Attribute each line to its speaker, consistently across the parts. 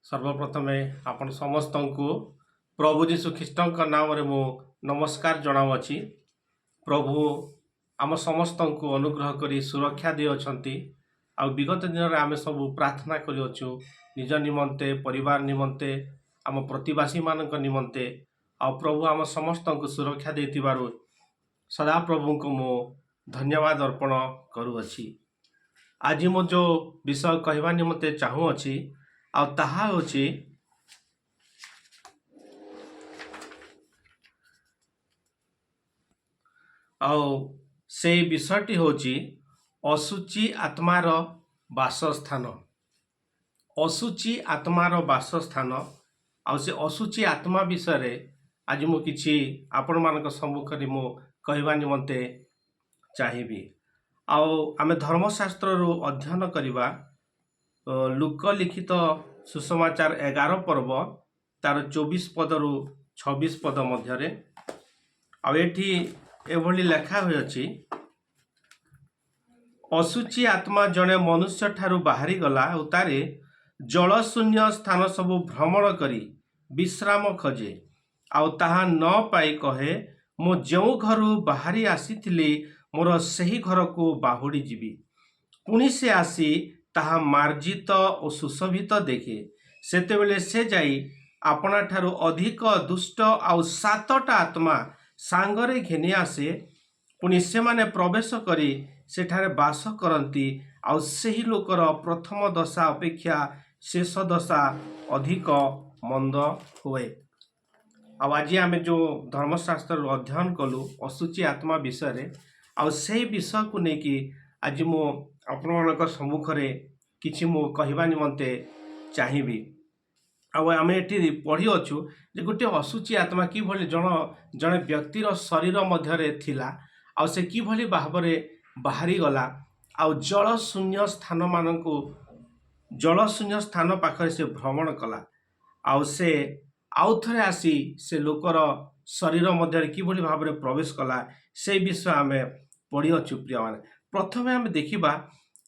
Speaker 1: सर्वप्रथमे आपण समस्त को प्रभु जीशु ख्रीष्ट नाम मु नमस्कार जनावि। प्रभु आम समस्त को अनुग्रह करी सुरक्षा दे अच्छी। आ विगत दिन में आम सब प्रार्थना करूँ निज निमंते परिवार निमंते आम प्रतिवासी मान निमंते। आ प्रभु आम समस्त को सुरक्षा दे सदा प्रभु को मु धन्यवाद अर्पण करुअछि। आज मो जो विषय कहवा निमंते चाहूँगी आ ताहा होछि से विषयटी होछि असुचि आत्मार वासस्थान। असुचि आत्मार वासस्थान आ से असुचि आत्मा विषय आज मु किछि आपण मानक सम्मुख रे मु कहवा निमंते चाहिबी। आमे धर्मशास्त्र रु अध्ययन करिबा लुक लिखित सुसमाचार 11 पर्व तार 24 पद रु 26 पद मध्यरे एठी एभली लेखा होय अछि। असुचि आत्मा जने मनुष्य ठारू बाहरी गला और तारे जलशून्य स्थान सबु भ्रमण करी विश्राम खोजे आउ ताहा न पाई कहे मो जो घरु बाहरी आसीथिली मोर सही घर को बाहुड़ी जीवी। पुणी से आसी ताहा मार्जित और सुशोभित देखे सेतेबेले से जाई आपना ठारू अधिक दुष्ट आउ 7टा आत्मा सांगरे घेनी आसे। पुणी से माने प्रवेश करी सेठारे बास करती आउ सेही लोकर प्रथम दशा अपेक्षा शेष दशा अधिक मंद हुए। आज आम जो धर्मशास्त्र अध्ययन कलु असुचि आत्मा विषय आउ से विषय को लेकिन आज मु आपण सम्मुख किछि मु कहवा निमंते चाहिबी। आम ये पढ़ी अच्छु जे गोटे असुचि आत्मा कि जड़े व्यक्तिर शरीर मध्य थिला आ से किभली भाव बाहरी गला आ जलशून्य स्थान मानक जलशून्य स्थान पाखरे से भ्रमण कला आ से आउ थरे आसी से लोकर शरीर मध्य किभली भाव प्रवेश कला से विषय आम पढ़ी अच्छु। प्रिय माने प्रथमे आम देखिबा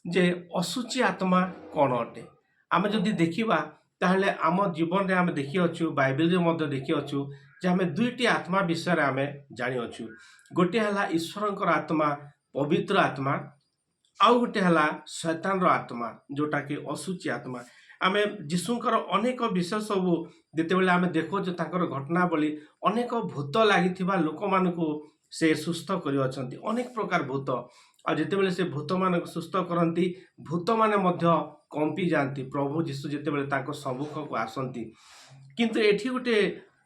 Speaker 1: जे असुचि आत्मा कौन अटे। आम जदि देखिबा ताहले आम जीवन रे आम देखि अच्छु बाइबल रे मध्य देखि अच्छु जे आम दुईटी आत्मा विषय आम जानि अच्छु। गोटे हला ईश्वरंकर आत्मा पवित्र आत्मा आउ गोटे हला शैतान रो आत्मा जोटा कि असुचि आत्मा। आमे जीशुंकर अनेक विषय सबू जेतेबेले आमे देखो जे ताकर घटनावली अनेक भूत लागिथिबा लोक मानकु से सुस्थ करि अछंती। अनेक प्रकार भूत आ जेतेबेले से भूत मान सुस्थ करती भूत माने मध्य कंपी जाती प्रभु जीशु जेतेबेले ताको सम्मुख को आसंती। किंतु एठी गोटे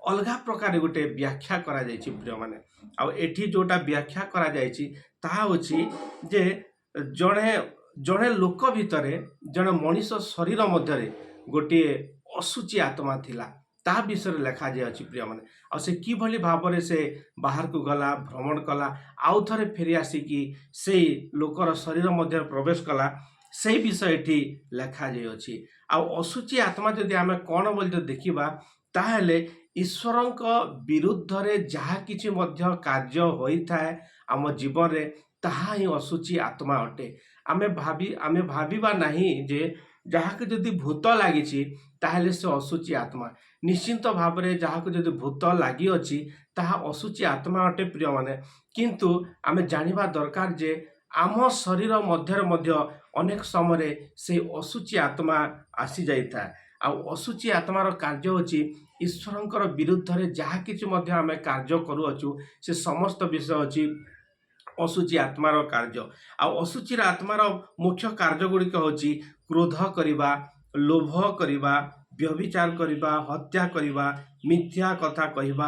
Speaker 1: अलगा प्रकार गोटे व्याख्या करा जायछि। प्रिय माने आ एठी जोटा व्याख्या करा जायछि ताहा होछि जे जणे जणे लोक भितरे जणे मनीष शरीर मध्य गोटे असुचि आत्मा थिला ता विषय लेखा जाय अछि। प्रिय माने आ से किभली भाव से बाहर को गला भ्रमण कला आउ थरे फेरी आसिकी से लोकर शरीर मध्य प्रवेश कला से विषय एठी लेखा जाय अछि। आ असुचि आत्मा जदि आमे कोन बोल देखिबा ताहेले ईश्वरंक विरुद्ध रे जहा किछि मध्य कार्य होई थाए आम जीवन रे ताहा ही असुचि आत्मा अटे। आमे भाबिबा नाही जे जहाक जदि भूत लागिछि ताहेले से असुचि आत्मा निश्चिंत भाव रे जहाक जदि भूत लागि अछि ताहा असुचि आत्मा अटे। प्रिय माने किंतु आमे जानिबा दरकार जे आम शरीर मध्य अनेक समय से असुचि आत्मा आसी जाइता आ असुचि आत्मार कार्य होछि ईश्वरंकर विरुद्ध रे जहा किछि मध्य आमे कार्य करू अछु से समस्त विषय अछि असुचि आत्मार कार्य। आ असुचि आत्मार मुख्य कार्य गुड़िक होछि क्रोध करिबा लोभ करिबा व्यभिचार करिबा हत्या करिबा मिथ्या कथा कहिबा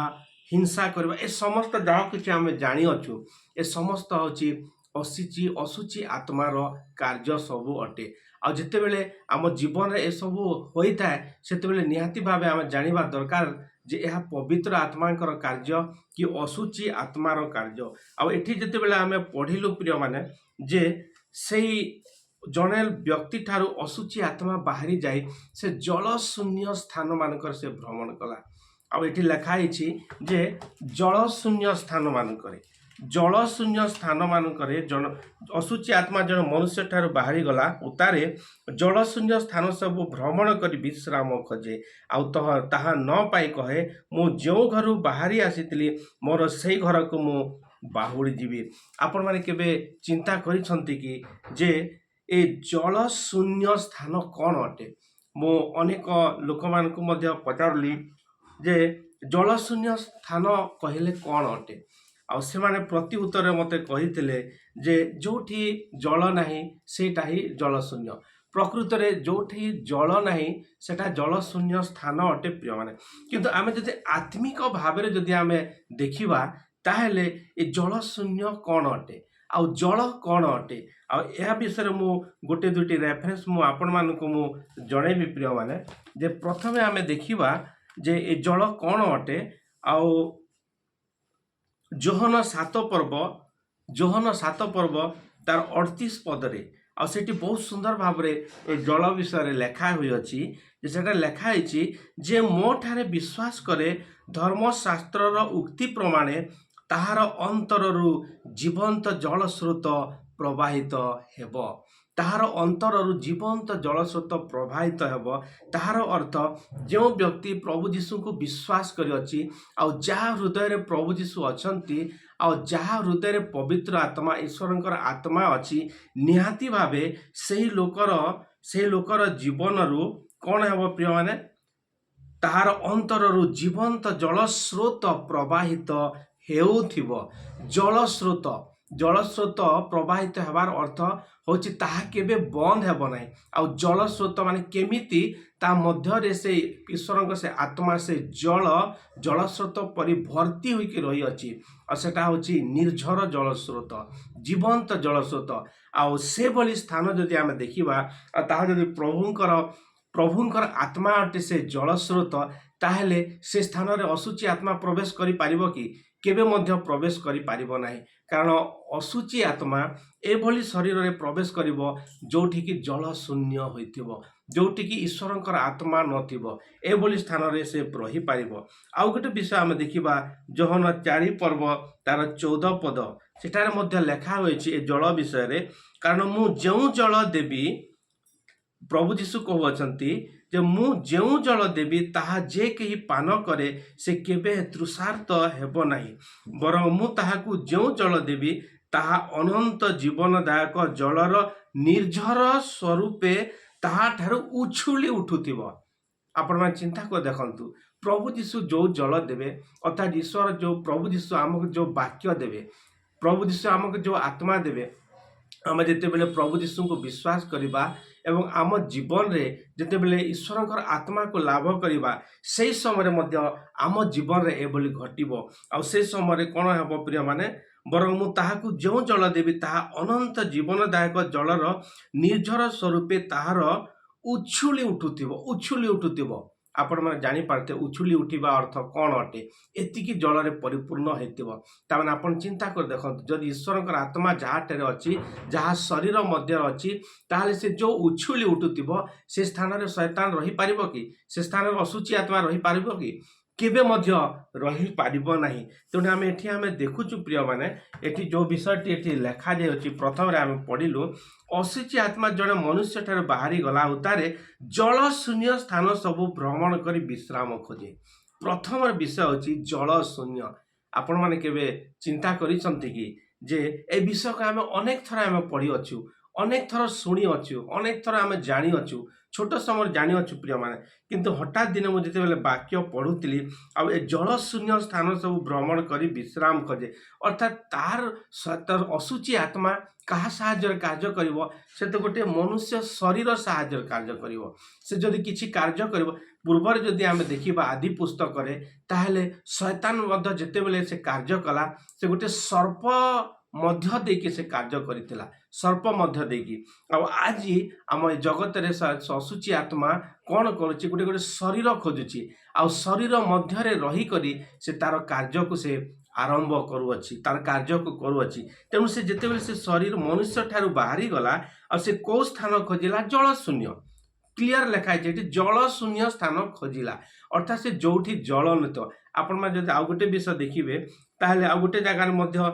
Speaker 1: हिंसा करिबा ए समस्त जहा किछि आमे जानि अछु ए समस्त होछि असुचि आत्मार कार्य सबु अटे। आ जेतेबेले आम जीवन रे ए सबु होई थाए सेतेबेले निहाती भाबे आमे जानिबा दरकार जे यह पवित्र आत्मांकर कार्य कि असुचि आत्मार कार्य। आ एठी जेतेबेले आमे पढ़िलु प्रिय माने जे सेही जने व्यक्ति ठारू असुचि आत्मा बाहरी जाई से जलशून्य स्थान मानकर से भ्रमण कला। आ एठी लेखा हिछि जे जलशून्य स्थान मानकर ଜଳଶୂନ୍ୟ ସ୍ଥାନ ମାନଙ୍କରେ ଅଶୁଚି ଆତ୍ମା ଜଣେ ମନୁଷ୍ୟ ଠାରୁ ବାହାରି ଗଲା ଉତ୍ତାରେ ଜଳଶୂନ୍ୟ ସ୍ଥାନ ସବୁ ଭ୍ରମଣ କରି ବିଶ୍ରାମ ଖୋଜେ ଆଉ ତାହା ନ ପାଇ କହେ ମୁଁ ଯେଉଁ ଘରୁ ବାହାରି ଆସିଥିଲି ମୋର ସେଇ ଘରକୁ ମୁଁ ବାହୁଡ଼ି ଯିବି। ଆପଣମାନେ କେବେ ଚିନ୍ତା କରିଛନ୍ତି କି ଯେ ଏ ଜଳଶୂନ୍ୟ ସ୍ଥାନ କ'ଣ ଅଟେ? ମୁଁ ଅନେକ ଲୋକମାନଙ୍କୁ ମଧ୍ୟ ପଚାରିଲି ଯେ ଜଳଶୂନ୍ୟ ସ୍ଥାନ କହିଲେ କ'ଣ ଅଟେ? ଆଉ ସେମାନେ ପ୍ରତି ଉତ୍ତରରେ ମୋତେ କହିଥିଲେ ଯେ ଯେଉଁଠି ଜଳ ନାହିଁ ସେଇଟା ହିଁ ଜଳଶୂନ୍ୟ। ପ୍ରକୃତରେ ଯେଉଁଠି ଜଳ ନାହିଁ ସେଟା ଜଳଶୂନ୍ୟ ସ୍ଥାନ ଅଟେ ପ୍ରିୟମାନେ। କିନ୍ତୁ ଆମେ ଯଦି ଆତ୍ମିକ ଭାବରେ ଯଦି ଆମେ ଦେଖିବା ତାହେଲେ ଏ ଜଳଶୂନ୍ୟ କ'ଣ ଅଟେ ଆଉ ଜଳ କ'ଣ ଅଟେ ଆଉ ଏହା ବିଷୟରେ ମୁଁ ଗୋଟେ ଦୁଇଟି ରେଫରେନ୍ସ ମୁଁ ଆପଣମାନଙ୍କୁ ମୁଁ ଜଣେଇବି ପ୍ରିୟମାନେ। ଯେ ପ୍ରଥମେ ଆମେ ଦେଖିବା ଯେ ଏ ଜଳ କ'ଣ ଅଟେ ଆଉ ଯୋହନ 7 ପର୍ବ ତାର 38 ପଦରେ ଆଉ ସେଠି ବହୁତ ସୁନ୍ଦର ଭାବରେ ଏ ଜଳ ବିଷୟରେ ଲେଖା ହୋଇଅଛି ଯେ ସେଟା ଲେଖା ହେଇଛି ଯେ ମୋ ଠାରେ ବିଶ୍ୱାସ କରେ ଧର୍ମଶାସ୍ତ୍ରର ଉକ୍ତି ପ୍ରମାଣେ ତାହାର ଅନ୍ତରରୁ ଜୀବନ୍ତ ଜଳ ସ୍ରୋତ ପ୍ରବାହିତ ହେବ। ତାହାର ଅନ୍ତରରୁ ଜୀବନ୍ତ ଜଳସ୍ରୋତ ପ୍ରବାହିତ ହେବ। ତାହାର ଅର୍ଥ ଯେଉଁ ବ୍ୟକ୍ତି ପ୍ରଭୁ ଯୀଶୁଙ୍କୁ ବିଶ୍ୱାସ କରିଅଛି ଆଉ ଯାହା ହୃଦୟରେ ପ୍ରଭୁ ଯୀଶୁ ଅଛନ୍ତି ଆଉ ଯାହା ହୃଦୟରେ ପବିତ୍ର ଆତ୍ମା ଈଶ୍ୱରଙ୍କର ଆତ୍ମା ଅଛି ନିହାତି ଭାବେ ସେହି ଲୋକର ଜୀବନରୁ କ'ଣ ହେବ ପ୍ରିୟମାନେ? ତାହାର ଅନ୍ତରରୁ ଜୀବନ୍ତ ଜଳସ୍ରୋତ ପ୍ରବାହିତ ହେଉଥିବ। ଜଳସ୍ରୋତ ପ୍ରବାହିତ ହେବାର ଅର୍ଥ ହେଉଛି ତାହା କେବେ ବନ୍ଦ ହେବ ନାହିଁ। ଆଉ ଜଳସ୍ରୋତ ମାନେ କେମିତି ତା ମଧ୍ୟରେ ସେ ଈଶ୍ୱରଙ୍କ ସେ ଆତ୍ମା ସେ ଜଳସ୍ରୋତ ପରି ଭର୍ତ୍ତି ହୋଇକି ରହିଅଛି ଆଉ ସେଟା ହେଉଛି ନିର୍ଝର ଜଳସ୍ରୋତ ଜୀବନ୍ତ ଜଳସ୍ରୋତ। ଆଉ ସେଭଳି ସ୍ଥାନ ଯଦି ଆମେ ଦେଖିବା ଆଉ ତାହା ଯଦି ପ୍ରଭୁଙ୍କର ଆତ୍ମା ଅଟେ ସେ ଜଳସ୍ରୋତ ତାହେଲେ ସେ ସ୍ଥାନରେ ଅଶୁଚି ଆତ୍ମା ପ୍ରବେଶ କରିପାରିବ କି? କେବେ ମଧ୍ୟ ପ୍ରବେଶ କରିପାରିବ ନାହିଁ। କାରଣ ଅଶୁଚି ଆତ୍ମା ଏଭଳି ଶରୀରରେ ପ୍ରବେଶ କରିବ ଯେଉଁଠିକି ଜଳ ଶୂନ୍ୟ ହୋଇଥିବ, ଯେଉଁଠିକି ଈଶ୍ୱରଙ୍କର ଆତ୍ମା ନଥିବ, ଏଭଳି ସ୍ଥାନରେ ସେ ରହିପାରିବ। ଆଉ ଗୋଟେ ବିଷୟ ଆମେ ଦେଖିବା ଯୋହନ 4 ପର୍ବ ତାର 14 ପଦ ସେଠାରେ ମଧ୍ୟ ଲେଖା ହୋଇଛି ଏ ଜଳ ବିଷୟରେ। କାରଣ ମୁଁ ଯେଉଁ ଜଳ ଦେବି, ପ୍ରଭୁ ଯୀଶୁ କହୁଅଛନ୍ତି ଯେ ମୁଁ ଯେଉଁ ଜଳ ଦେବି ତାହା ଯେ କେହି ପାନ କରେ ସେ କେବେ ତୃଷାର୍ତ୍ତ ହେବ ନାହିଁ, ବରଂ ମୁଁ ତାହାକୁ ଯେଉଁ ଜଳ ଦେବି ତାହା ଅନନ୍ତ ଜୀବନଦାୟକ ଜଳର ନିର୍ଝର ସ୍ୱରୂପେ ତାହାଠାରୁ ଉଛୁଳି ଉଠୁଥିବ। ଆପଣମାନେ ଚିନ୍ତା କରି ଦେଖନ୍ତୁ, ପ୍ରଭୁ ଯୀଶୁ ଯେଉଁ ଜଳ ଦେବେ ଅର୍ଥାତ୍ ଈଶ୍ୱର ପ୍ରଭୁ ଯୀଶୁ ଆମକୁ ଯେଉଁ ବାକ୍ୟ ଦେବେ, ପ୍ରଭୁ ଯୀଶୁ ଆମକୁ ଯେଉଁ ଆତ୍ମା ଦେବେ, ଆମେ ଯେତେବେଳେ ପ୍ରଭୁ ଯୀଶୁଙ୍କୁ ବିଶ୍ୱାସ କରିବା ଏବଂ ଆମ ଜୀବନରେ ଯେତେବେଳେ ଈଶ୍ୱରଙ୍କର ଆତ୍ମାକୁ ଲାଭ କରିବା ସେହି ସମୟରେ ମଧ୍ୟ ଆମ ଜୀବନରେ ଏଭଳି ଘଟିବ। ଆଉ ସେ ସମୟରେ କ'ଣ ହେବ ପ୍ରିୟମାନେ? ବରଂ ମୁଁ ତାହାକୁ ଯେଉଁ ଜଳ ଦେବି ତାହା ଅନନ୍ତ ଜୀବନଦାୟକ ଜଳର ନିର୍ଝର ସ୍ୱରୂପେ ତାହାର ଉଛୁଳି ଉଠୁଥିବ। ଆପଣମାନେ ଜାଣିପାରୁଥିବେ ଉଛୁଳି ଉଠିବା ଅର୍ଥ କ'ଣ ଅଟେ? ଏତିକି ଜଳରେ ପରିପୂର୍ଣ୍ଣ ହେଇଥିବ। ତାମାନେ ଆପଣ ଚିନ୍ତା କରି ଦେଖନ୍ତୁ, ଯଦି ଈଶ୍ୱରଙ୍କର ଆତ୍ମା ଯାହାଠାରେ ଅଛି, ଯାହା ଶରୀର ମଧ୍ୟରେ ଅଛି, ତାହେଲେ ସେ ଯେଉଁ ଉଛୁଳି ଉଠୁଥିବ ସେ ସ୍ଥାନରେ ଶୈତାନ ରହିପାରିବ କି? ସେ ସ୍ଥାନରେ ଅଶୁଚି ଆତ୍ମା ରହିପାରିବ କି? କେବେ ମଧ୍ୟ ରହିପାରିବ ନାହିଁ। ତେଣୁ ଆମେ ଦେଖୁଛୁ ପ୍ରିୟମାନେ, ଏଠି ଯେଉଁ ବିଷୟଟି ଏଠି ଲେଖାଯାଇଅଛି ପ୍ରଥମରେ ଆମେ ପଢ଼ିଲୁ ଅଶୁଚି ଆତ୍ମା ଜଣେ ମନୁଷ୍ୟ ଠାରୁ ବାହାରି ଗଲା ଉତ୍ତାରେ ଜଳ ଶୂନ୍ୟ ସ୍ଥାନ ସବୁ ଭ୍ରମଣ କରି ବିଶ୍ରାମ ଖୋଜେ। ପ୍ରଥମର ବିଷୟ ହେଉଛି ଜଳ ଶୂନ୍ୟ। ଆପଣମାନେ କେବେ ଚିନ୍ତା କରିଛନ୍ତି କି ଯେ ଏ ବିଷୟକୁ ଆମେ ଅନେକ ଥର ଆମେ ପଢ଼ିଅଛୁ, ଅନେକ ଥର ଶୁଣିଅଛୁ, ଅନେକ ଥର ଆମେ ଜାଣିଅଛୁ, ଛୋଟ ସମୟରେ ଜାଣିଅଛୁ ପ୍ରିୟମାନେ। କିନ୍ତୁ ହଠାତ୍ ଦିନେ ମୁଁ ଯେତେବେଳେ ବାକ୍ୟ ପଢ଼ୁଥିଲି ଆଉ ଏ ଜଳ ଶୂନ୍ୟ ସ୍ଥାନ ସବୁ ଭ୍ରମଣ କରି ବିଶ୍ରାମ ଖୋଜେ ଅର୍ଥାତ୍ ତାର ଅଶୁଚି ଆତ୍ମା କାହା ସାହାଯ୍ୟରେ କାର୍ଯ୍ୟ କରିବ? ସେ ତ ଗୋଟେ ମନୁଷ୍ୟ ଶରୀର ସାହାଯ୍ୟରେ କାର୍ଯ୍ୟ କରିବ। ସେ ଯଦି କିଛି କାର୍ଯ୍ୟ କରିବ, ପୂର୍ବରେ ଯଦି ଆମେ ଦେଖିବା ଆଦି ପୁସ୍ତକରେ, ତାହେଲେ ଶୈତାନ ମଧ୍ୟ ଯେତେବେଳେ ସେ କାର୍ଯ୍ୟ କଲା ସେ ଗୋଟେ ସର୍ପ ମଧ୍ୟ ଦେଇକି ସେ କାର୍ଯ୍ୟ କରିଥିଲା, ସର୍ପ ମଧ୍ୟ ଦେଇକି। ଆଉ ଆଜି ଆମ ଏ ଜଗତରେ ଅଶୁଚି ଆତ୍ମା କ'ଣ କରୁଛି? ଗୋଟେ ଶରୀର ଖୋଜୁଛି ଆଉ ଶରୀର ମଧ୍ୟରେ ରହିକରି ସେ ତାର କାର୍ଯ୍ୟକୁ ସେ ଆରମ୍ଭ କରୁଅଛି, ତାର କାର୍ଯ୍ୟକୁ କରୁଅଛି। ତେଣୁ ସେ ଯେତେବେଳେ ସେ ଶରୀର ମନୁଷ୍ୟ ଠାରୁ ବାହାରି ଗଲା ଆଉ ସେ କୋଉ ସ୍ଥାନ ଖୋଜିଲା? ଜଳ ଶୂନ୍ୟ। କ୍ଲିୟର ଲେଖା ହେଇଛି ଏଠି ଜଳ ଶୂନ୍ୟ ସ୍ଥାନ ଖୋଜିଲା, ଅର୍ଥାତ୍ ସେ ଯୋଉଠି ଜଳ ନଥିବ। ଆପଣମାନେ ଯଦି ଆଉ ଗୋଟେ ବିଷୟ ଦେଖିବେ ताहले आ गोटे जगार मध्य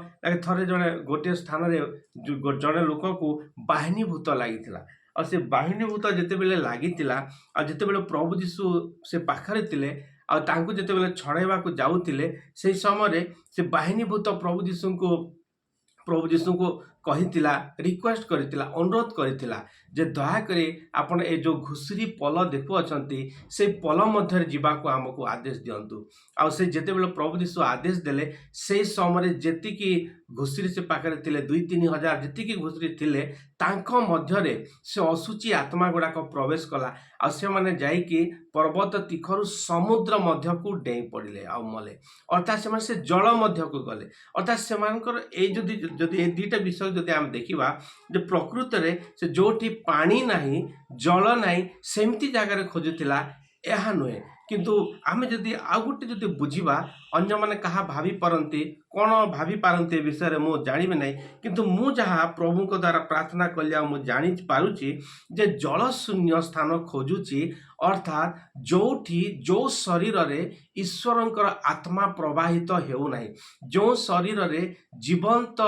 Speaker 1: थरे जड़े गोटे स्थान जड़े लोक को बाहिनी भूत लगी और से बाहिनी भूत जितेबले लगी आ जितेबले प्रभु यीशु से पाखरे थिले आउ जितेबले छड़ाइबा को जाउतिले से समय से बाहिनी भूत प्रभु यीशु को कहितिला रिक्वेस्ट करितिला अनुरोध करितिला जे दयाकरी आपण ए जो घुसरी पल देखु अछंती से पल मध्य जीवाको आमको आदेश दियंतु आ से जेतेबेले प्रभु यीशु आदेश देले से समय जेतिकी घुसरी से पाखरे थिले 2-3 हजार जेतिकी घुसरी थिले तांको मध्यरे से असुची आत्मा गुड़ाक प्रवेश कला आ से माने जाईकी पर्वत तिखरु समुद्र मध्य को डेई पड़िले आ मले अर्थात से जल मध्य को गले अर्थात सेमानकर ए जदि ए दुईटा विषय जदि आम देखिबा जे प्रकृत रे से जोठी पानी नाही जल नाही सेमती जगार खोजुतिला एहा नुहे किंतु आमे जदि आ गुटे जदि बुझिबा अन्य माने कहा भाभी परंती कोन भाभी पारंती विषय मु जानिबे नाही किंतु मु जहा प्रभु को द्वारा प्रार्थना कलिया मु जानि पारुची जे जल शून्य स्थान खोजुची अर्थात जोठी जो शरीर रे ईश्वरंकर आत्मा प्रवाहित हेउ नाही जो शरीर रे जीवंत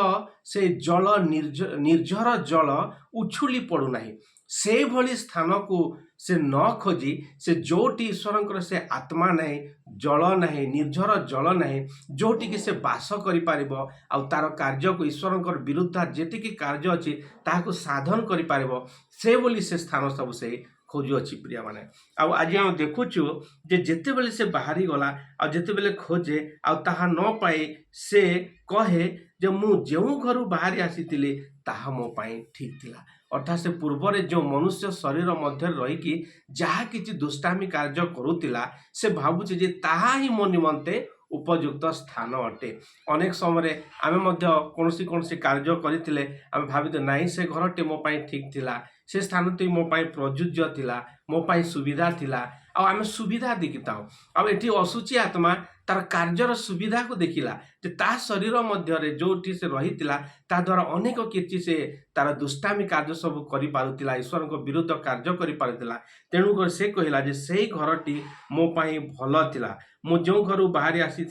Speaker 1: से जल निर्झर जल उछुली पड़ू नाही से भली स्थान को से न खोजी से जोटी ईश्वरंकर से आत्मा नहीं जल नहीं निर्झर जल नहीं जोटी कि से बास करि पारिबो आ तार कार्य को ईश्वरंकर विरुद्ध जेतिकी कार्य अछि ताहाको साधन करि पारिबो से बोली से स्थान सब से खोजु अछि प्रिय माने आ आज हम देखुछु जे जेते बेले से बाहरी गला आ जेते बेले खोजे आ ताहा न पाए से कहे जे मु जेउ घरु बाहरी आसीतिले ताहा मो पाए ठीक थिला अर्थात से पूर्व जो मनुष्य शरीर मध्य रहीकि जहाँ किसी दुष्टामी कार्य करुतिला से भावुचे जे ताहा ही मो निमंते उपयुक्त स्थान अटे अनेक समय आमे कौन कार्य करते आम भावित नाई से घरटे मो पाई ठीक थिला से स्थान तो मो पाई प्रयोज्य थिला मो पाई सुविधा थिला आम सुविधा देखिताऊ आ एठी असुची आत्मा तार कार्यर सुविधा को देखिला जे ता शरीर मध्य जोटी से रही ता द्वारा अनेक किछि से तार दुष्टामी कार्य सब करि पारुतिला ईश्वर को विरुद्ध कार्य करि पारुतिला तेणु से कहला जे सेही घरटी मो पाई भल थिला मु जो घर बाहरी आसी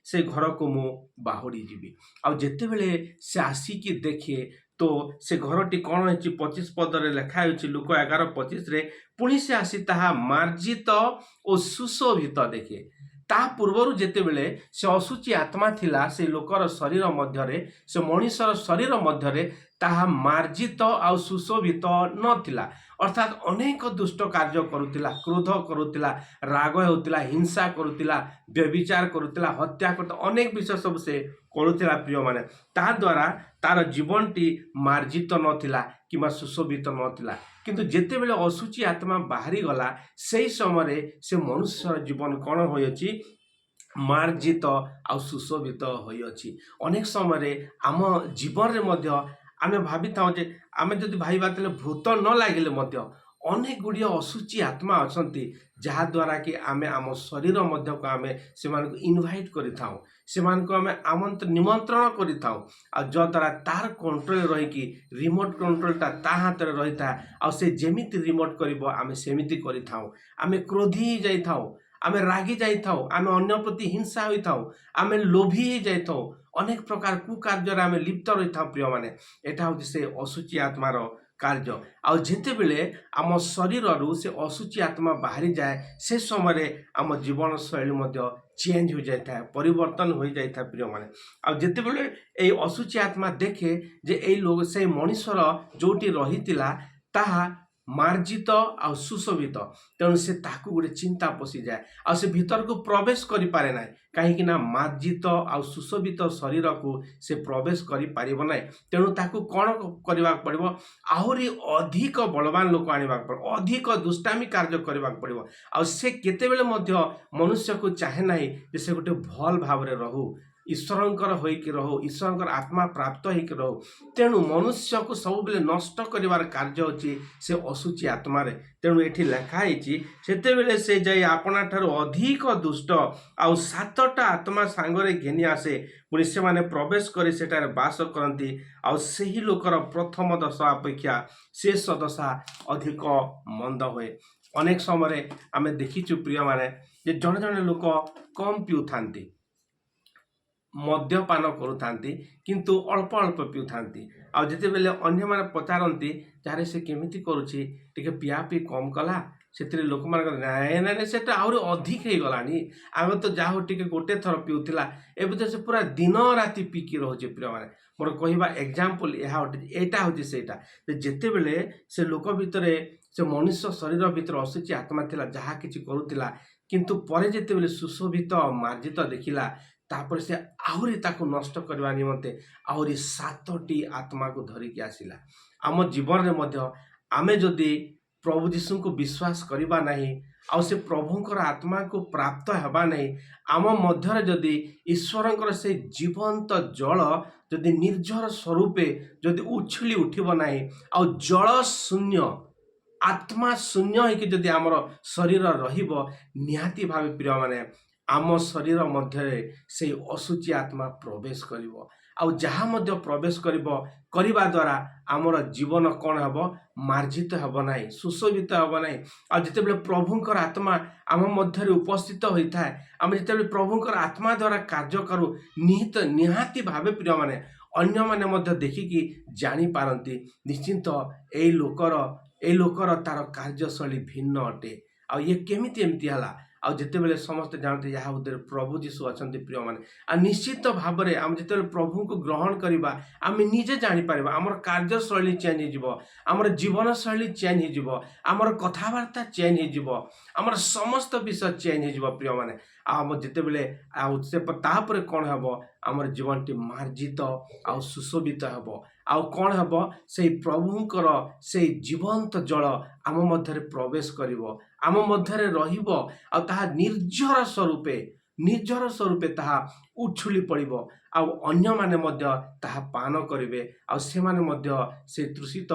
Speaker 1: से घर को मु बाहुड़ी जीवी आ जेते बेले से आसिकी देखे तो से घरटी कौन है 25 पदरे लिखा है लुक 11:25 रे पुणी से आसी ताहा मार्जित और सुशोभित देखे ता पूर्वर जेते बेले से असुची आत्मा थिला से लोकर शरीर मध्यरे से मनुष्यर शरीर मध्यरे ताहा मार्जित आ सुशोभित नथिला अर्थात अनेक दुष्ट कार्य करुतिला क्रोध करुतिला राग होतिला हिंसा करुतिला व्यभिचार करुतिला हत्या करता अनेक विषय सब से करुतिला प्रिय माने ता द्वारा तार जीवनटी मार्जित नथिला किंबा सुशोभित नथिला किंतु जेते बेले असुची आत्मा बाहरी गला सेही समय से मनुष्य जीवन कौन होयछि मार्जित आ सुशोभित होयछि अनेक समय आम जीवन रे मध्य आमे भावी था जे आमे जदि भाईबा तले भूत न लागिले मध्य अनेक गुड़िय असुची आत्मा अछंती जहाँ द्वारा कि आमे आम शरीर मध्य को आमे सेमान को इनवाइट करि थाउ सेमान को आमे निमंत्रण करि थाउ आ जो द्वारा तार कंट्रोल रही कि रिमोट कंट्रोलटा ता हाथ रे रही था आ से जेमिति रिमोट करिवो आमे सेमिति करि थाउ आमे क्रोधी जाई थाउ आमे रागी जाई थाउ आमे अन्य प्रति हिंसा होई थाउ आमे लोभी जाई थाउ अनेक प्रकार कुकार्य आमे लिप्त रही था प्रिय माने एटा होछि से असुची आत्मार कार्य आ जेते बेले आम शरीर रु से असुची आत्मा बाहरी जाए से समय आम जीवन शैली मध्य चेंज हो जाता है परिवर्तन हो जाता है प्रिय माने आ जेते बेले ए असुची आत्मा देखे जे ए लोग से मनुष्यर जोटी रहीतिला ताहा मार्जित आ सुशोभित तेणु से ताकू गोटे चिंता पशि जाए आ से भीतर को प्रवेश करि पारे ना कहीं मार्जित आ सुशोभित शरीर को से प्रवेश करि पारिबो ना तेणु ताकू कौन करबा पड़िबो आहुरी अधिक बलवान लोक आनिबा पड़िबो अधिक दुष्टामी कार्य करबा पड़िबो आ से केते बेले मध्य मनुष्य को चाहे नाही जे से गोटे भल भाव रे रहू ईश्वरंकर होइक रहो ईश्वरंकर आत्मा प्राप्त होइक रहो तेणु मनुष्य को सब बेले नष्ट करिवार कार्य अछि से असुची आत्मा रे तेणु एठी लिखा हिची सेते बेले से जाई आपना ठारो अधिक दुष्ट आ सातटा आत्मा सांगरे घेनी आसे पुनि से माने प्रवेश करी सेटारे वास करंती आ सेही लोकर प्रथम दशा अपेक्षा शेष दशा अधिक मंद होए अनेक समय आमे देखिछु प्रिय माने जे जने जने लोक कम पिउ थांती मद्यपान करुଥାନ୍ତି କିନ୍ତୁ ଅଳ୍ପ ଅଳ୍ପ ପିଉଥାନ୍ତି। ଆଉ ଯେତେବେଳେ ଅନ୍ୟମାନେ ପଚାରନ୍ତି ଯାରେ ସେ କେମିତି କରୁଛି ଟିକେ ପିଆପିଇ କମ୍ କଲା, ସେଥିରେ ଲୋକମାନଙ୍କର ନାଇଁ ନାଇଁ ନାଇଁ ସେଟା ଆହୁରି ଅଧିକ ହେଇଗଲାଣି, ଆଗ ତ ଯାହା ହଉ ଟିକେ ଗୋଟେ ଥର ପିଉଥିଲା, ଏବେ ତ ସେ ପୁରା ଦିନ ରାତି ପିଇକି ରହୁଛି। ପ୍ରିୟମାନେ, ମୋର କହିବା ଏକ୍ଜାମ୍ପଲ୍ ଏହା ଅଟେ, ଏଇଟା ହେଉଛି ସେଇଟା ଯେ ଯେତେବେଳେ ସେ ଲୋକ ଭିତରେ, ସେ ମଣିଷ ଶରୀର ଭିତରେ ଅଶୁଚି ଆତ୍ମା ଥିଲା, ଯାହା କିଛି କରୁଥିଲା, କିନ୍ତୁ ପରେ ଯେତେବେଳେ ସୁଶୋଭିତ ମାର୍ଜିତ ଦେଖିଲା, ତାପରେ ସେ ଆହୁରି ତାକୁ ନଷ୍ଟ କରିବା ନିମନ୍ତେ ଆହୁରି 7ଟି ଆତ୍ମାକୁ ଧରିକି ଆସିଲା। ଆମ ଜୀବନରେ ମଧ୍ୟ ଆମେ ଯଦି ପ୍ରଭୁ ଯୀଶୁଙ୍କୁ ବିଶ୍ୱାସ କରିବା ନାହିଁ, ଆଉ ସେ ପ୍ରଭୁଙ୍କର ଆତ୍ମାକୁ ପ୍ରାପ୍ତ ହେବା ନାହିଁ, ଆମ ମଧ୍ୟରେ ଯଦି ଈଶ୍ୱରଙ୍କର ସେ ଜୀବନ୍ତ ଜଳ ଯଦି ନିର୍ଝର ସ୍ୱରୂପେ ଯଦି ଉଛୁଳି ଉଠିବ ନାହିଁ, ଆଉ ଜଳ ଶୂନ୍ୟ ଆତ୍ମା ଶୂନ୍ୟ ହେଇକି ଯଦି ଆମର ଶରୀର ରହିବ, ନିହାତି ଭାବେ ପ୍ରିୟମାନେ ଆମ ଶରୀର ମଧ୍ୟରେ ସେଇ ଅଶୁଚି ଆତ୍ମା ପ୍ରବେଶ କରିବ। ଆଉ ଯାହା ମଧ୍ୟ ପ୍ରବେଶ କରିବା ଦ୍ୱାରା ଆମର ଜୀବନ କ'ଣ ହେବ? ମାର୍ଜିତ ହେବ ନାହିଁ, ସୁଶୋଭିତ ହେବ ନାହିଁ। ଆଉ ଯେତେବେଳେ ପ୍ରଭୁଙ୍କର ଆତ୍ମା ଆମ ମଧ୍ୟରେ ଉପସ୍ଥିତ ହୋଇଥାଏ, ଆମେ ଯେତେବେଳେ ପ୍ରଭୁଙ୍କର ଆତ୍ମା ଦ୍ୱାରା କାର୍ଯ୍ୟ କରୁ, ନିହାତି ଭାବେ ପ୍ରିୟମାନେ ଅନ୍ୟମାନେ ମଧ୍ୟ ଦେଖିକି ଜାଣିପାରନ୍ତି ନିଶ୍ଚିନ୍ତ ଏଇ ଲୋକର ତାର କାର୍ଯ୍ୟଶୈଳୀ ଭିନ୍ନ ଅଟେ, ଆଉ ଇଏ କେମିତି ଏମିତି ହେଲା। ଆଉ ଯେତେବେଳେ ସମସ୍ତେ ଜାଣନ୍ତି ଏହା ଭିତରେ ପ୍ରଭୁ ଯୀଶୁ ଅଛନ୍ତି ପ୍ରିୟମାନେ, ଆଉ ନିଶ୍ଚିତ ଭାବରେ ଆମେ ଯେତେବେଳେ ପ୍ରଭୁଙ୍କୁ ଗ୍ରହଣ କରିବା, ଆମେ ନିଜେ ଜାଣିପାରିବା ଆମର କାର୍ଯ୍ୟଶୈଳୀ ଚେଞ୍ଜ ହେଇଯିବ, ଆମର ଜୀବନଶୈଳୀ ଚେଞ୍ଜ ହେଇଯିବ, ଆମର କଥାବାର୍ତ୍ତା ଚେଞ୍ଜ ହେଇଯିବ, ଆମର ସମସ୍ତ ବିଷୟ ଚେଞ୍ଜ ହେଇଯିବ ପ୍ରିୟମାନେ। ଆଉ ଆମ ଯେତେବେଳେ ତାପରେ କ'ଣ ହେବ? ଆମର ଜୀବନଟି ମାର୍ଜିତ ଆଉ ସୁଶୋଭିତ ହେବ। ଆଉ କ'ଣ ହେବ? ସେଇ ପ୍ରଭୁଙ୍କର ସେଇ ଜୀବନ୍ତ ଜଳ ଆମ ମଧ୍ୟରେ ପ୍ରବେଶ କରିବ, ଆମ ମଧ୍ୟରେ ରହିବ, ଆଉ ତାହା ନିର୍ଝର ସ୍ୱରୂପେ ତାହା ଉଛୁଳି ପଡ଼ିବ, ଆଉ ଅନ୍ୟମାନେ ମଧ୍ୟ ତାହା ପାନ କରିବେ, ଆଉ ସେମାନେ ମଧ୍ୟ ସେ ତୃଷିତ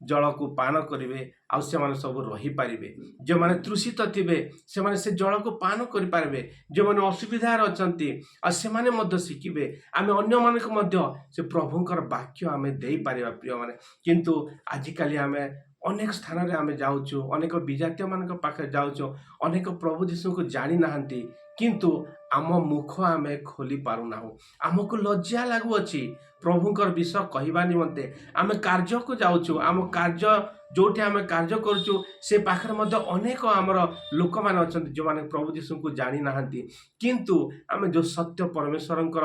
Speaker 1: ଜଳକୁ ପାନ କରିବେ, ଆଉ ସେମାନେ ସବୁ ରହିପାରିବେ। ଯେଉଁମାନେ ତୃଷିତ ଥିବେ ସେମାନେ ସେ ଜଳକୁ ପାନ କରିପାରିବେ, ଯେଉଁମାନେ ଅସୁବିଧାରେ ଅଛନ୍ତି ଆଉ ସେମାନେ ମଧ୍ୟ ଶିଖିବେ, ଆମେ ଅନ୍ୟମାନଙ୍କୁ ମଧ୍ୟ ସେ ପ୍ରଭୁଙ୍କର ବାକ୍ୟ ଆମେ ଦେଇପାରିବା ପ୍ରିୟମାନେ। କିନ୍ତୁ ଆଜିକାଲି ଆମେ ଅନେକ ସ୍ଥାନରେ ଆମେ ଯାଉଛୁ, ଅନେକ ବିଜାତୀୟମାନଙ୍କ ପାଖରେ ଯାଉଛୁ, ଅନେକ ପ୍ରଭୁ ଯୀଶୁଙ୍କୁ ଜାଣିନାହାନ୍ତି, କିନ୍ତୁ ଆମ ମୁଖ ଆମେ ଖୋଲି ପାରୁନାହୁଁ, ଆମକୁ ଲଜ୍ଜା ଲାଗୁଅଛି ପ୍ରଭୁଙ୍କର ବିଷୟ କହିବା ନିମନ୍ତେ। ଆମେ କାର୍ଯ୍ୟକୁ ଯାଉଛୁ, ଆମ କାର୍ଯ୍ୟ ଯେଉଁଠି ଆମେ କାର୍ଯ୍ୟ କରୁଛୁ ସେ ପାଖରେ ମଧ୍ୟ ଅନେକ ଆମର ଲୋକମାନେ ଅଛନ୍ତି ଯେଉଁମାନେ ପ୍ରଭୁ ଯୀଶୁଙ୍କୁ ଜାଣିନାହାନ୍ତି, କିନ୍ତୁ ଆମେ ଯେଉଁ ସତ୍ୟ ପରମେଶ୍ୱରଙ୍କର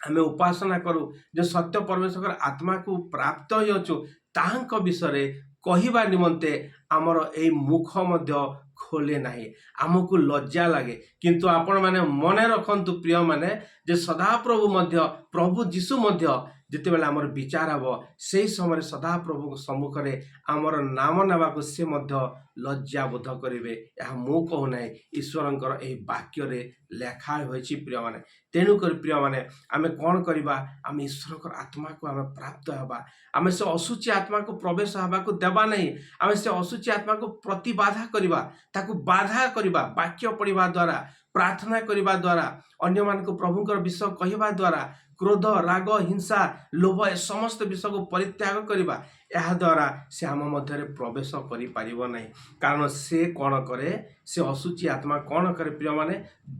Speaker 1: ଆମେ ଉପାସନା କରୁ, ଯେଉଁ ସତ୍ୟ ପରମେଶ୍ୱରଙ୍କର ଆତ୍ମାକୁ ପ୍ରାପ୍ତ ହୋଇଅଛୁ, ତାହାଙ୍କ ବିଷୟରେ କହିବା ନିମନ୍ତେ ଆମର ଏଇ ମୁଖ ମଧ୍ୟ ଖୋଲେ ନାହିଁ, ଆମକୁ ଲଜ୍ଜା ଲାଗେ। କିନ୍ତୁ ଆପଣମାନେ ମନେ ରଖନ୍ତୁ ପ୍ରିୟମାନେ, ଯେ ସଦାପ୍ରଭୁ ମଧ୍ୟ, ପ୍ରଭୁ ଯୀଶୁ ମଧ୍ୟ ଯେତେବେଳେ ଆମର ବିଚାର ହେବ, ସେହି ସମୟରେ ସଦାପ୍ରଭୁଙ୍କ ସମ୍ମୁଖରେ ଆମର ନାମ ନେବାକୁ ସେ ମଧ୍ୟ ଲଜ୍ଜା ବୋଧ କରିବେ। ଏହା ମୁଁ କହୁନାହିଁ, ଈଶ୍ୱରଙ୍କର ଏହି ବାକ୍ୟରେ ଲେଖା ହୋଇଛି ପ୍ରିୟମାନେ। ତେଣୁକରି ପ୍ରିୟମାନେ ଆମେ କ'ଣ କରିବା? ଆମେ ଈଶ୍ୱରଙ୍କର ଆତ୍ମାକୁ ଆମେ ପ୍ରାପ୍ତ ହେବା, ଆମେ ସେ ଅଶୁଚି ଆତ୍ମାକୁ ପ୍ରବେଶ ହେବାକୁ ଦେବା ନାହିଁ, ଆମେ ସେ ଅଶୁଚି ଆତ୍ମାକୁ ପ୍ରତିବାଧା କରିବା, ତାକୁ ବାଧା କରିବା, ବାକ୍ୟ ପଢ଼ିବା ଦ୍ୱାରା, ପ୍ରାର୍ଥନା କରିବା ଦ୍ୱାରା, ଅନ୍ୟମାନଙ୍କୁ ପ୍ରଭୁଙ୍କର ବିଷୟ କହିବା ଦ୍ୱାରା, କ୍ରୋଧ, ରାଗ, ହିଂସା, ଲୋଭ ଏ ସମସ୍ତ ବିଷୟକୁ ପରିତ୍ୟାଗ କରିବା। ଏହା ଦ୍ୱାରା ସେ ଆମ ମଧ୍ୟରେ ପ୍ରବେଶ କରିପାରିବ ନାହିଁ, କାରଣ ସେ କ'ଣ କରେ? ସେ ଅଶୁଚି ଆତ୍ମା କ'ଣ କରେ ପ୍ରିୟମାନେ?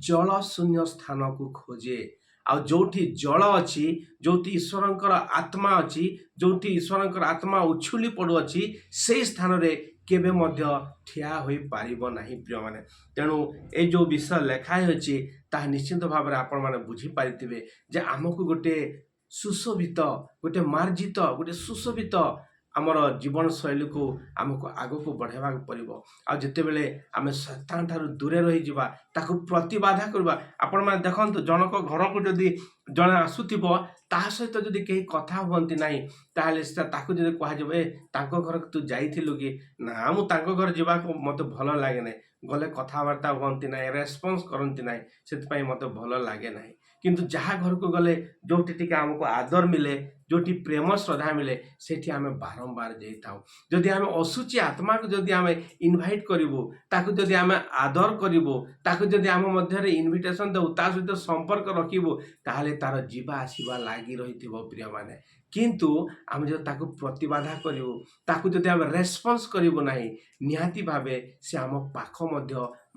Speaker 1: ଜଳ ଶୂନ୍ୟ ସ୍ଥାନକୁ ଖୋଜେ। ଆଉ ଯେଉଁଠି ଜଳ ଅଛି, ଯେଉଁଠି ଈଶ୍ୱରଙ୍କର ଆତ୍ମା ଅଛି, ଯେଉଁଠି ଈଶ୍ୱରଙ୍କର ଆତ୍ମା ଉଛୁଳି ପଡ଼ୁଅଛି, ସେଇ ସ୍ଥାନରେ କେବେ ମଧ୍ୟ ଠିଆ ହୋଇପାରିବ ନାହିଁ ପ୍ରିୟମାନେ। ତେଣୁ ଏ ଯେଉଁ ବିଷୟ ଲେଖା ହୋଇଛି ତାହା ନିଶ୍ଚିନ୍ତ ଭାବରେ ଆପଣମାନେ ବୁଝିପାରିଥିବେ ଯେ ଆମକୁ ଗୋଟେ ସୁଶୋଭିତ, ଗୋଟେ ମାର୍ଜିତ, ଗୋଟେ ସୁଶୋଭିତ ଆମର ଜୀବନଶୈଳୀକୁ ଆମକୁ ଆଗକୁ ବଢ଼ାଇବାକୁ ପଡ଼ିବ। ଆଉ ଯେତେବେଳେ ଆମେ ଶୈତାନ ଠାରୁ ଦୂରେ ରହିଯିବା, ତାକୁ ପ୍ରତିବାଧା କରିବା। ଆପଣମାନେ ଦେଖନ୍ତୁ, ଜଣଙ୍କ ଘରକୁ ଯଦି ଜଣେ ଆସୁଥିବ, ତାହା ସହିତ ଯଦି କେହି କଥା ହୁଅନ୍ତି ନାହିଁ, ତାହେଲେ ତାକୁ ଯଦି କୁହାଯିବ, ତାଙ୍କ ଘରକୁ ତୁ ଯାଇଥିଲୁ କି? ନା, ମୁଁ ତାଙ୍କ ଘର ଯିବାକୁ ମୋତେ ଭଲ ଲାଗେ ନାହିଁ, ଗଲେ କଥାବାର୍ତ୍ତା ହୁଅନ୍ତି ନାହିଁ, ରେସ୍ପନ୍ସ କରନ୍ତି ନାହିଁ, ସେଥିପାଇଁ ମୋତେ ଭଲ ଲାଗେ ନାହିଁ। କିନ୍ତୁ ଯାହା ଘରକୁ ଗଲେ ଯେଉଁଠି ଟିକେ ଆମକୁ ଆଦର ମିଳେ, ଯେଉଁଠି ପ୍ରେମ ଶ୍ରଦ୍ଧା ମିଳେ, ସେଠି ଆମେ ବାରମ୍ବାର ଯାଇଥାଉ। ଯଦି ଆମେ ଅଶୁଚି ଆତ୍ମାକୁ ଯଦି ଆମେ ଇନଭାଇଟ୍ କରିବୁ, ତାକୁ ଯଦି ଆମେ ଆଦର କରିବୁ, ତାକୁ ଯଦି ଆମ ମଧ୍ୟରେ ଇନଭିଟେସନ୍ ଦେବୁ, ତା ସହିତ ସମ୍ପର୍କ ରଖିବୁ, ତାହେଲେ ତାର ଯିବା ଆସିବା ଲାଗି ରହିଥିବ ପ୍ରିୟମାନେ। କିନ୍ତୁ ଆମେ ଯଦି ତାକୁ ପ୍ରତିବାଧା କରିବୁ, ତାକୁ ଯଦି ଆମେ ରେସ୍ପନ୍ସ କରିବୁ ନାହିଁ, ନିହାତି ଭାବେ ସେ ଆମ ପାଖ ମଧ୍ୟ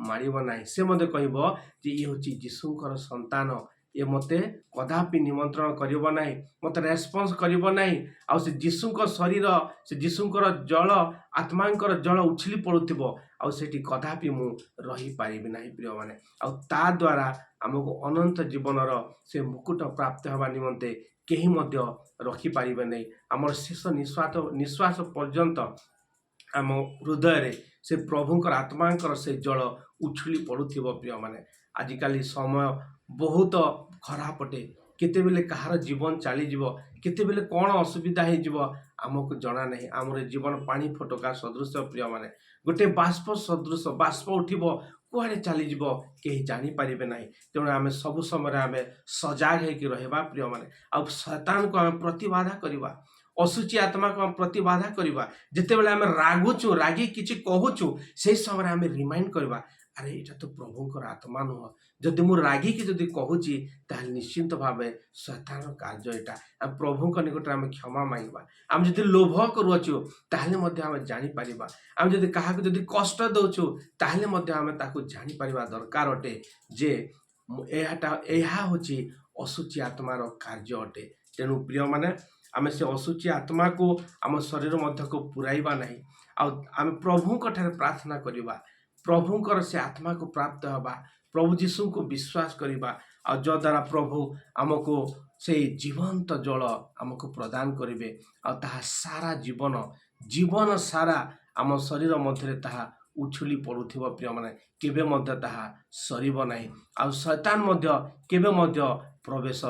Speaker 1: ମାଡ଼ିବ ନାହିଁ। ସେ ମଧ୍ୟ କହିବ ଯେ ଇଏ ହେଉଛି ଯୀଶୁଙ୍କର ସନ୍ତାନ, ये मते कदापि निमंत्रण करिबो नाही, मते रेस्पॉन्स करिबो नाही। आ से जीशुंकर शरीर से जीशुंकर जल आत्मांकर जल उछली पड़ुथिबो आ सेठी कदापि मु रही पारिबि नाही प्रिय माने। आ ता द्वारा हमको अनंत जीवनर से मुकुट प्राप्त हवा निमंते केही मध्य रखी पारिबे नहीं। हमर शेष निश्वास पर्यंत आम हृदय से प्रभुंकर आत्मांकर से जल उछली पड़ुथिबो प्रिय माने। आजिकाली समय बहुत खराब अटे, केतेबेले कहार जीवन चली जीवो, केतेबेले कौन असुविधा हो जीवो आमको जना नहीं। आमर जीवन पानी फटका सदृश प्रिय माने, गोटे बाष्प सदृश बाष्प उठिबो कुआडे चली जीवो केही जानी पारिबे नाही। तेणु आमे सब समय आमे सजाग हेकि रहबा प्रिय माने। आ शैतान को आमे प्रतिबाधा करिबा, असुची आत्मा को आमे प्रतिबाधा करिबा। जेतेबेले आमे रागुचु रागी किछि कहूचु से समय आमे रिमाइंड करबा, अरे एटा तो प्रभुंकर आत्मा नुह, जदि मु रागी कि जदि कहूची ताहले निश्चिंत भावे शैतान कार्य एटा। आम प्रभुंक निकट आमे क्षमा मांगबा। आम जदि लोभ करूछु ताहले मध्य आमे जानि परिबा। आम जदि काहाक जदि कष्ट दउछु ताहले मध्य आमे ताकू जानि परिबा दरकार अटे जे एहा होची असुची आत्मार कार्य अटे। तेणु प्रिय माने आमे से असुची आत्मा को आम शरीर मध्य को पुराइबा नहीं। आम प्रभुंक ठारे प्रार्थना करिबा, प्रभुंकर से आत्मा को प्राप्त हवा, प्रभु जीशु को विश्वास करिबा। आ जो द्वारा प्रभु आमको से जीवंत जल आमको प्रदान करिवे। आ ताहा सारा जीवन सारा आम शरीर मध्य ताहा उछुली पड़ुथिबो प्रिय माने, केबे मध्य ताहा सरिबो नाही। आ शैतान मध्य केबे मध्य प्रवेश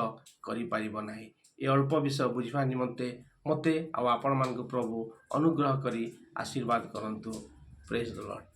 Speaker 1: करि पारिबो नाही। ए अल्प विषय बुझिबा निमंते मते आ आपण मानक प्रभु अनुग्रह करी आशीर्वाद करंतु। Praise the Lord.